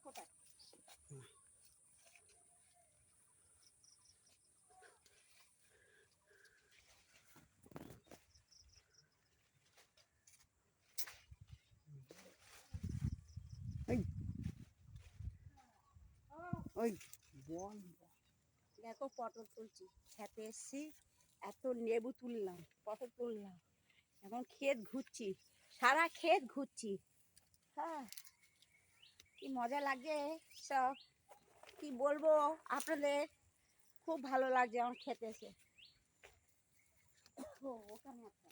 কোথায়? ওই বন দেখো পটল তুলছি, খেতে এসছি, এত লেবু তুললাম, পটল তুললাম, এখন ক্ষেত ঘুরছি, সারা ক্ষেত ঘুরছি। হ্যাঁ, কি মজা লাগে সব, কি বলবো আপনাদের, খুব ভালো লাগছে আমার খেতে এসে। ওখানে একটা